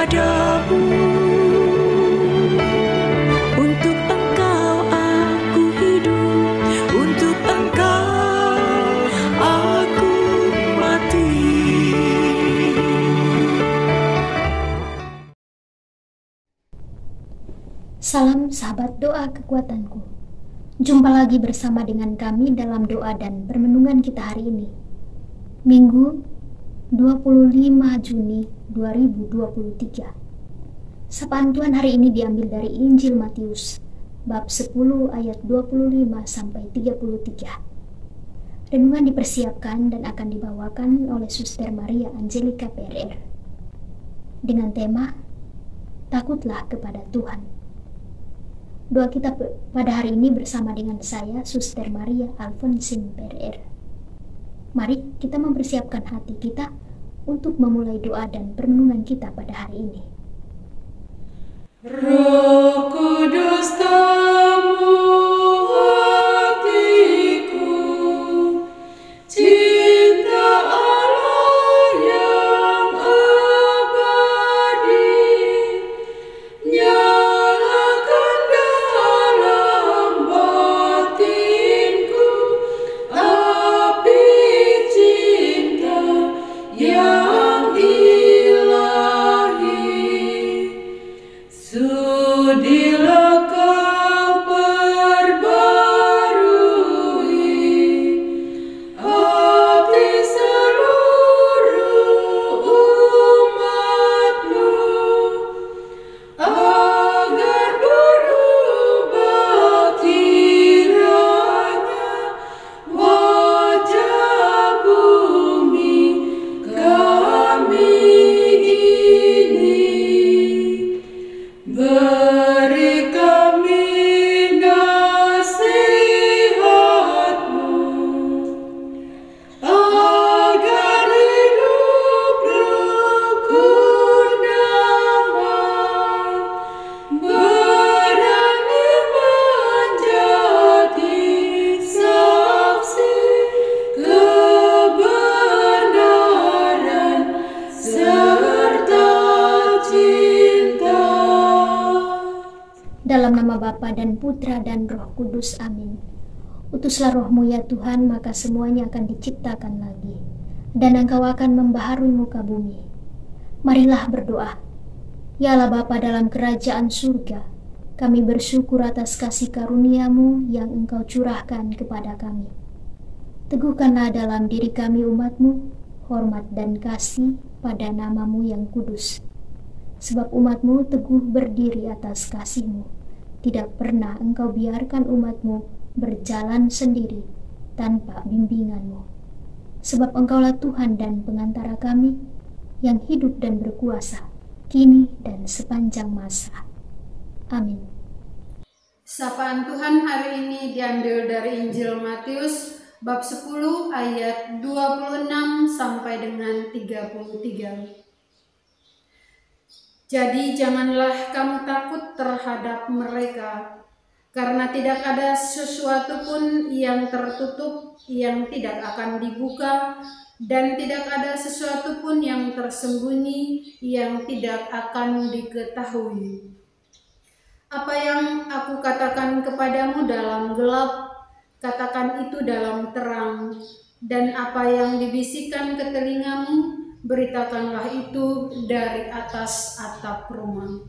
kepadamu. Untuk Engkau aku hidup, untuk Engkau aku mati. Salam sahabat doa kekuatanku. Jumpa lagi bersama dengan kami dalam doa dan permenungan kita hari ini. Minggu 25 Juni 2023. Sapaan Tuhan hari ini diambil dari Injil Matius bab 10 ayat 25 sampai 33. Renungan dipersiapkan dan akan dibawakan oleh Suster Maria Angelika PRR dengan tema Takutlah kepada Tuhan. Doa kita pada hari ini bersama dengan saya, Suster Maria Alfonsin PRR. Mari kita mempersiapkan hati kita untuk memulai doa dan permenungan kita pada hari ini. Roh Kudus tamu hatiku, cinta Allah yang abadi, nyalakan dalam batinku api cinta yang ilahi. Sudilah kau perbarui hati seluruh umatmu, agar berubah kiranya wajah bumi kami ini. Beri kami nasihat-Mu, agar hidup rukun damai, berani menjadi saksi kebenaran serta cinta. Dalam nama Bapa dan Putra dan Roh Kudus, amin. Utuslah Roh-Mu ya Tuhan, maka semuanya akan diciptakan lagi, dan Engkau akan membaharui muka bumi. Marilah berdoa. Ya Allah Bapa dalam kerajaan surga, kami bersyukur atas kasih karunia-Mu yang Engkau curahkan kepada kami. Teguhkanlah dalam diri kami umat-Mu, hormat dan kasih pada nama-Mu yang kudus. Sebab umat-Mu teguh berdiri atas kasih-Mu. Tidak pernah Engkau biarkan umat-Mu berjalan sendiri tanpa bimbingan-Mu. Sebab Engkaulah Tuhan dan pengantara kami yang hidup dan berkuasa, kini dan sepanjang masa. Amin. Sapaan Tuhan hari ini diambil dari Injil Matius bab 10 ayat 26 sampai dengan 33. Jadi janganlah kamu takut terhadap mereka, karena tidak ada sesuatu pun yang tertutup yang tidak akan dibuka, dan tidak ada sesuatu pun yang tersembunyi yang tidak akan diketahui. Apa yang aku katakan kepadamu dalam gelap, katakan itu dalam terang, dan apa yang dibisikkan ke telingamu, beritakanlah itu dari atas atap rumah.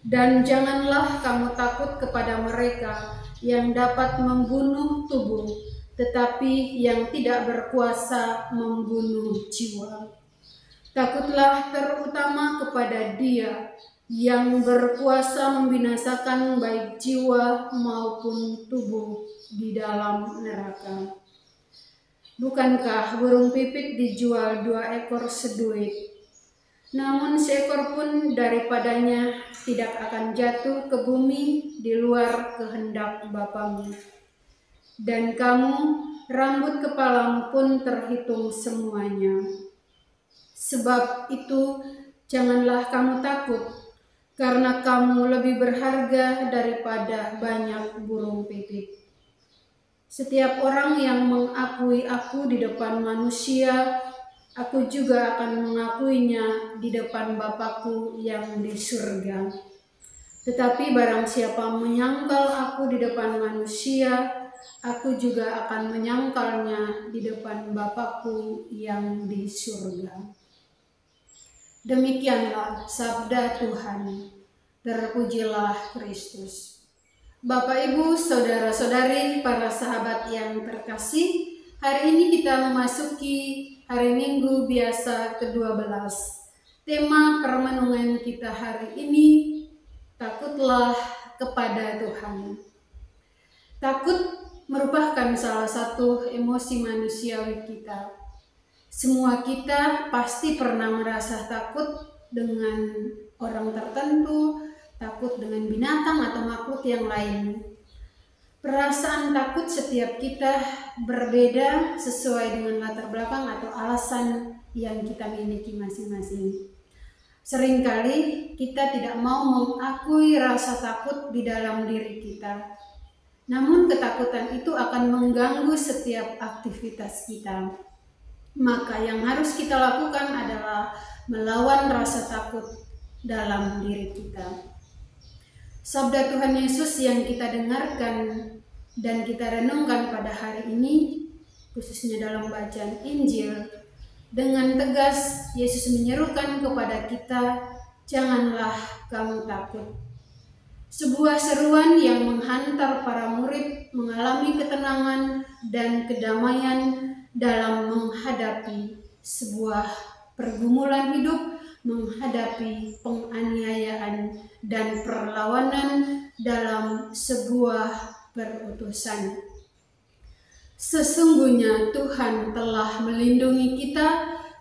Dan janganlah kamu takut kepada mereka yang dapat membunuh tubuh, tetapi yang tidak berkuasa membunuh jiwa. Takutlah terutama kepada Dia yang berkuasa membinasakan baik jiwa maupun tubuh di dalam neraka. Bukankah burung pipit dijual 2 ekor seduit? Namun seekor pun daripadanya tidak akan jatuh ke bumi di luar kehendak Bapamu. Dan kamu, rambut kepalamu pun terhitung semuanya. Sebab itu, janganlah kamu takut, karena kamu lebih berharga daripada banyak burung pipit. Setiap orang yang mengakui aku di depan manusia, aku juga akan mengakuinya di depan Bapakku yang di surga. Tetapi barang siapa menyangkal aku di depan manusia, aku juga akan menyangkalnya di depan Bapakku yang di surga." Demikianlah sabda Tuhan. Terpujilah Kristus. Bapak, Ibu, saudara-saudari, para sahabat yang terkasih, hari ini kita memasuki hari Minggu biasa ke-12. Tema permenungan kita hari ini, takutlah kepada Tuhan. Takut merupakan salah satu emosi manusiawi kita. Semua kita pasti pernah merasa takut dengan orang tertentu, takut dengan binatang atau makhluk yang lain. Perasaan takut setiap kita berbeda sesuai dengan latar belakang atau alasan yang kita miliki masing-masing. Seringkali kita tidak mau mengakui rasa takut di dalam diri kita. Namun ketakutan itu akan mengganggu setiap aktivitas kita. Maka yang harus kita lakukan adalah melawan rasa takut dalam diri kita. Sabda Tuhan Yesus yang kita dengarkan dan kita renungkan pada hari ini, khususnya dalam bacaan Injil, dengan tegas Yesus menyerukan kepada kita, "Janganlah kamu takut." Sebuah seruan yang menghantar para murid mengalami ketenangan dan kedamaian dalam menghadapi sebuah pergumulan hidup, menghadapi penganiayaan dan perlawanan dalam sebuah perutusan. Sesungguhnya Tuhan telah melindungi kita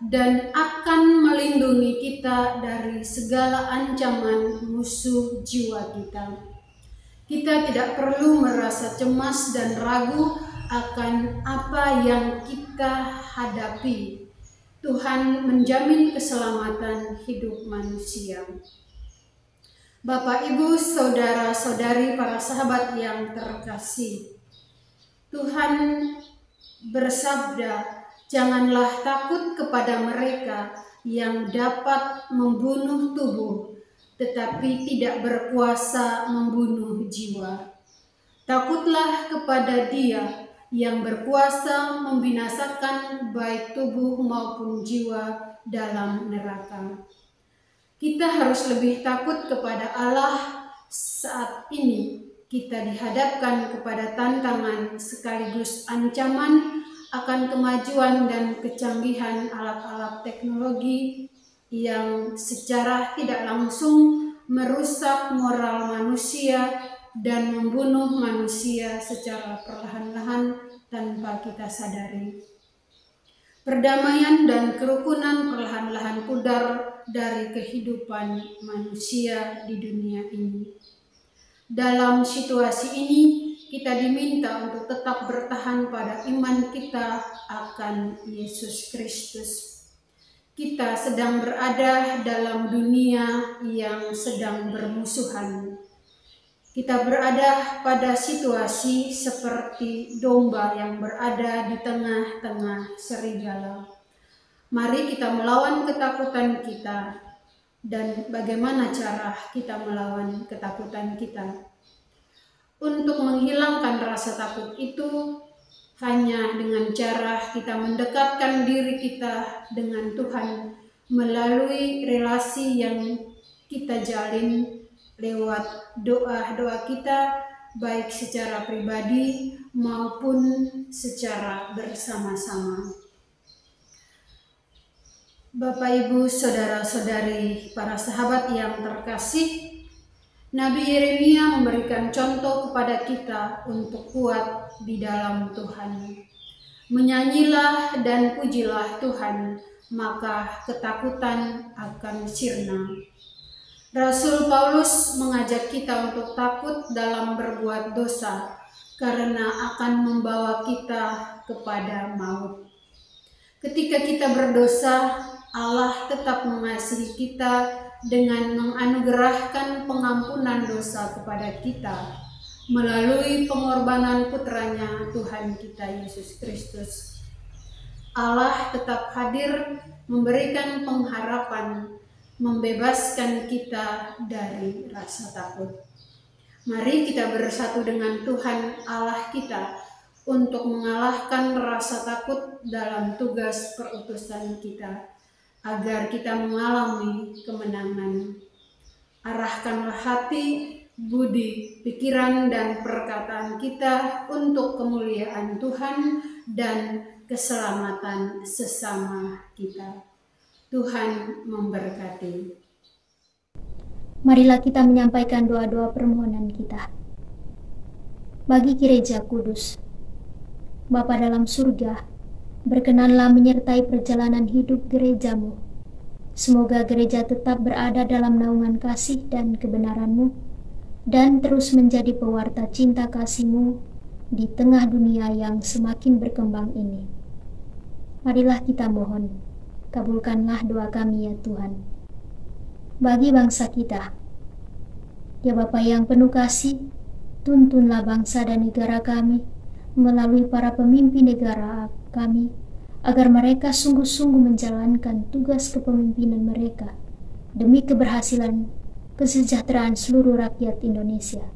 dan akan melindungi kita dari segala ancaman musuh jiwa kita. Kita tidak perlu merasa cemas dan ragu akan apa yang kita hadapi. Tuhan menjamin keselamatan hidup manusia. Bapak, Ibu, saudara-saudari, para sahabat yang terkasih, Tuhan bersabda, "Janganlah takut kepada mereka yang dapat membunuh tubuh, tetapi tidak berkuasa membunuh jiwa. Takutlah kepada Dia yang berkuasa membinasakan baik tubuh maupun jiwa dalam neraka." Kita harus lebih takut kepada Allah saat ini. Kita dihadapkan kepada tantangan sekaligus ancaman akan kemajuan dan kecanggihan alat-alat teknologi yang secara tidak langsung merusak moral manusia dan membunuh manusia secara perlahan-lahan tanpa kita sadari. Perdamaian dan kerukunan perlahan-lahan pudar dari kehidupan manusia di dunia ini. Dalam situasi ini, kita diminta untuk tetap bertahan pada iman kita akan Yesus Kristus. Kita sedang berada dalam dunia yang sedang bermusuhan. Kita berada pada situasi seperti domba yang berada di tengah-tengah serigala. Mari kita melawan ketakutan kita. Dan bagaimana cara kita melawan ketakutan kita? Untuk menghilangkan rasa takut itu hanya dengan cara kita mendekatkan diri kita dengan Tuhan melalui relasi yang kita jalin lewat doa-doa kita, baik secara pribadi maupun secara bersama-sama. Bapak, Ibu, saudara-saudari, para sahabat yang terkasih, Nabi Yeremia memberikan contoh kepada kita untuk kuat di dalam Tuhan. Menyanyilah dan pujilah Tuhan, maka ketakutan akan sirna. Rasul Paulus mengajak kita untuk takut dalam berbuat dosa, karena akan membawa kita kepada maut. Ketika kita berdosa, Allah tetap mengasihi kita dengan menganugerahkan pengampunan dosa kepada kita melalui pengorbanan putranya Tuhan kita Yesus Kristus. Allah tetap hadir memberikan pengharapan, membebaskan kita dari rasa takut. Mari kita bersatu dengan Tuhan Allah kita untuk mengalahkan rasa takut dalam tugas perutusan kita, agar kita mengalami kemenangan. Arahkanlah hati, budi, pikiran, dan perkataan kita untuk kemuliaan Tuhan dan keselamatan sesama kita. Tuhan memberkati. Marilah kita menyampaikan doa-doa permohonan kita. Bagi Gereja Kudus, Bapa dalam surga, berkenanlah menyertai perjalanan hidup gerejamu. Semoga gereja tetap berada dalam naungan kasih dan kebenaran-Mu, dan terus menjadi pewarta cinta kasih-Mu di tengah dunia yang semakin berkembang ini. Marilah kita mohon, kabulkanlah doa kami ya Tuhan. Bagi bangsa kita, ya Bapa yang penuh kasih, tuntunlah bangsa dan negara kami melalui para pemimpin negara kami, agar mereka sungguh-sungguh menjalankan tugas kepemimpinan mereka demi keberhasilan kesejahteraan seluruh rakyat Indonesia.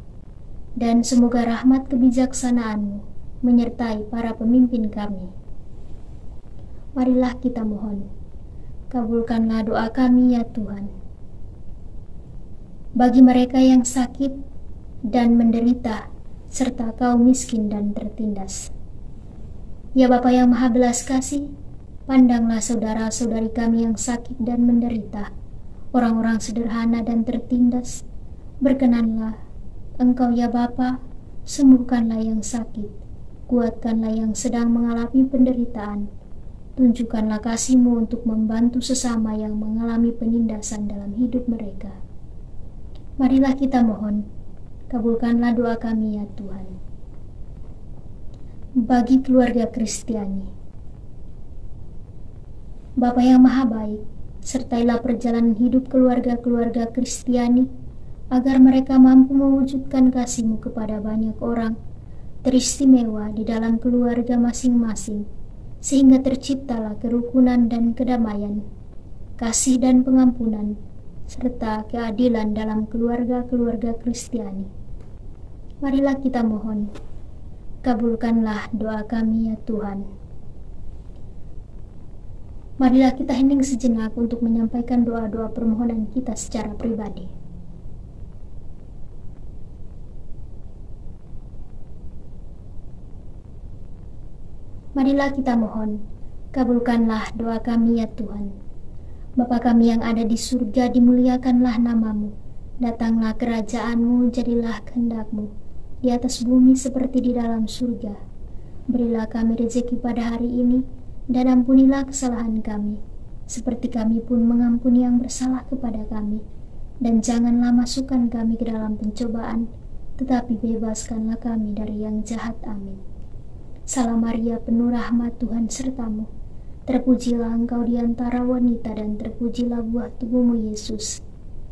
Dan semoga rahmat kebijaksanaan-Mu menyertai para pemimpin kami. Marilah kita mohon, kabulkanlah doa kami ya Tuhan. Bagi mereka yang sakit dan menderita, serta kaum miskin dan tertindas. Ya Bapa yang Maha Belas Kasih, pandanglah saudara-saudari kami yang sakit dan menderita, orang-orang sederhana dan tertindas. Berkenanlah Engkau ya Bapa, sembuhkanlah yang sakit, kuatkanlah yang sedang mengalami penderitaan, tunjukkanlah kasih-Mu untuk membantu sesama yang mengalami penindasan dalam hidup mereka. Marilah kita mohon, kabulkanlah doa kami ya Tuhan. Bagi keluarga Kristiani, Bapa yang Maha Baik, sertailah perjalanan hidup keluarga-keluarga Kristiani, agar mereka mampu mewujudkan kasih-Mu kepada banyak orang, teristimewa di dalam keluarga masing-masing, sehingga terciptalah kerukunan dan kedamaian, kasih dan pengampunan, serta keadilan dalam keluarga-keluarga Kristiani. Marilah kita mohon, kabulkanlah doa kami ya Tuhan. Marilah kita hening sejenak untuk menyampaikan doa-doa permohonan kita secara pribadi. Marilah kita mohon, kabulkanlah doa kami ya Tuhan. Bapa kami yang ada di surga, dimuliakanlah nama-Mu. Datanglah kerajaan-Mu, jadilah kehendak-Mu, di atas bumi seperti di dalam surga. Berilah kami rezeki pada hari ini, dan ampunilah kesalahan kami, seperti kami pun mengampuni yang bersalah kepada kami. Dan janganlah masukkan kami ke dalam pencobaan, tetapi bebaskanlah kami dari yang jahat. Amin. Salam Maria, penuh rahmat, Tuhan serta-Mu. Terpujilah Engkau di antara wanita, dan terpujilah buah tubuh-Mu, Yesus.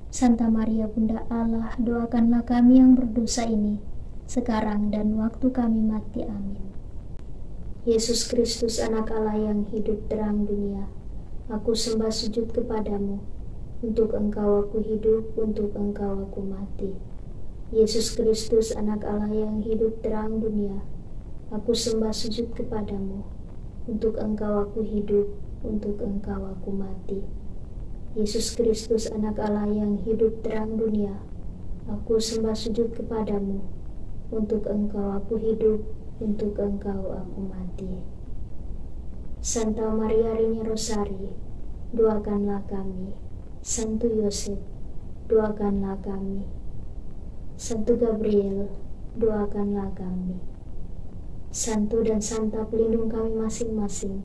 Santa Maria, Bunda Allah, doakanlah kami yang berdosa ini, sekarang dan waktu kami mati. Amin. Yesus Kristus, anak Allah yang hidup terang dunia, aku sembah sujud kepadamu. Untuk Engkau aku hidup, untuk Engkau aku mati. Yesus Kristus, anak Allah yang hidup terang dunia, aku sembah sujud kepadamu. Untuk Engkau aku hidup, untuk Engkau aku mati. Yesus Kristus, anak Allah yang hidup terang dunia, aku sembah sujud kepadamu. Untuk Engkau aku hidup, untuk Engkau aku mati. Santa Maria Reina Rosari, doakanlah kami. Santo Yosef, doakanlah kami. Santo Gabriel, doakanlah kami. Santo dan Santa pelindung kami masing-masing,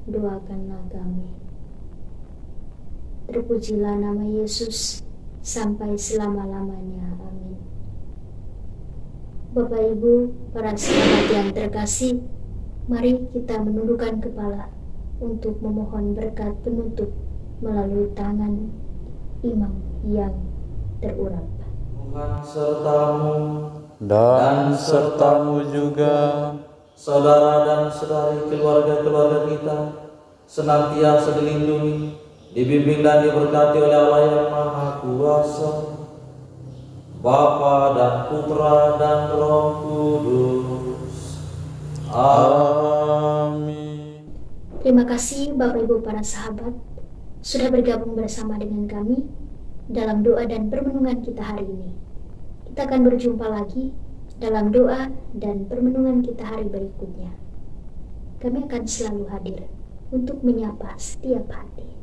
doakanlah kami. Terpujilah nama Yesus sampai selama-lamanya. Amin. Bapak Ibu, para sahabat yang terkasih, mari kita menundukkan kepala untuk memohon berkat penutup melalui tangan imam yang terurap. Tuhan sertamu dan sertamu juga, saudara dan saudari keluarga-keluarga kita senantiasa dilindungi, dibimbing dan diberkati oleh Allah yang Maha Kuasa, Bapa dan Putra dan Roh Kudus. Amin. Terima kasih Bapak Ibu para sahabat sudah bergabung bersama dengan kami dalam doa dan permenungan kita hari ini. Kita akan berjumpa lagi dalam doa dan permenungan kita hari berikutnya. Kami akan selalu hadir untuk menyapa setiap hati.